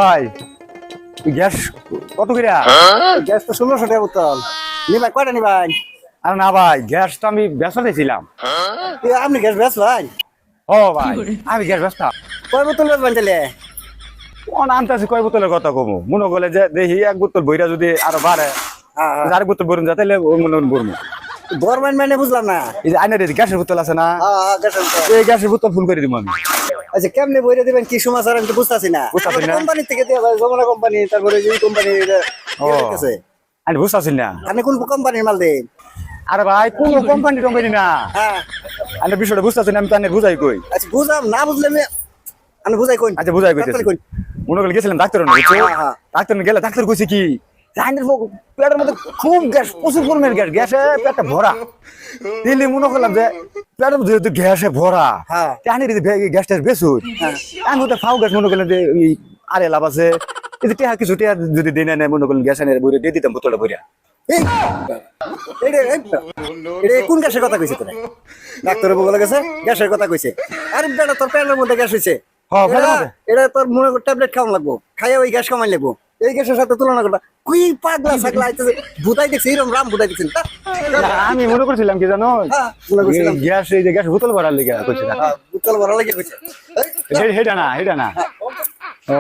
ভাই গ্যাস কত করে? গ্যাস তো 1600 টাকা বোতল। নিবাই কয়টা নিবাই? আর না ভাই গ্যাস তো আমি বেচতে ছিলাম। আপনি গ্যাস বেচ ভাই? ও ভাই আমি গ্যাস বেচতাম। কয় বোতল বেচবেন তাহলে? কোন আনতেছি কয় বোতলের কথা কমু মনে করলে যে দেখি এক বোতল বইরা যদি আরো বাড়ে আর বোতল বরুন যা তাহলে মনে বরমু। গভর্নমেন্ট মানে বুঝলাম না। এই যে আইনের গ্যাসের বোতল আছে না, গ্যাসের বোতল। এই গ্যাসের বোতল ফুল করে দিব আমি। আচ্ছা কেমনে বইরে দিবেন কি সমাচার আমি তো বুঝতাছি না। বুঝতাছি না। কোম্পানি থেকে দেয়া ভাই, যমুনা কোম্পানি, তারপরে এই কোম্পানি আছে। আমি বুঝতেছি না। আপনি কোন কোম্পানির মাল দেন? আরে ভাই কোন কোম্পানি টম্পানি না, হ্যাঁ আমি বিষয়টা বুঝতেছি না। আমি তো বুঝাই কই। আচ্ছা বুঝাম না, বুঝলে আমি বুঝাই কই। আচ্ছা বুঝাই কইতেছি। মনে করে গেছিলাম ডাক্তার ডাক্তার গেলে ডাক্তার কইছে কি আইনের পেটের মধ্যে খুব গ্যাস, প্রচুর পরিমাণের গ্যাস, গ্যাসে পেটটা ভরা। দিল্লি মনে করলাম যে পেটের মধ্যে যেহেতু গ্যাসে ভরা, আইনের গ্যাস ট্যাস বেসুর আমি ওটা ফাউ গ্যাস মনে করলাম যে আরে লাভ আছে কিছু টিয়া যদি দিনে নেয় মনে করলেন গ্যাস আনের বইরে দিয়ে দিতাম বোতলটা বইরা। কোন গ্যাসের কথা কইছে তোরা? ডাক্তারের বলে গেছে গ্যাসের কথা কইছে। আরে বেটা তোর পেটের মধ্যে গ্যাস হইছে, এটা তোর মনে কর ট্যাবলেট খাওয়া লাগবো, খাইয়া ওই গ্যাস কমাই লাগবো। এই গ্যাসের সাথে তুলনা করবা কুই পাগলা ছাগলা আইতেছে। ভূতাই দেখছি এরকম রাম ভূতাই দেখছেন। আমি মনে করছিলাম কি জানো, গ্যাস এই যে গ্যাস বোতল ভরার লেগে কইছে, বোতল ভরা লেগে কইছে। হেডা না ও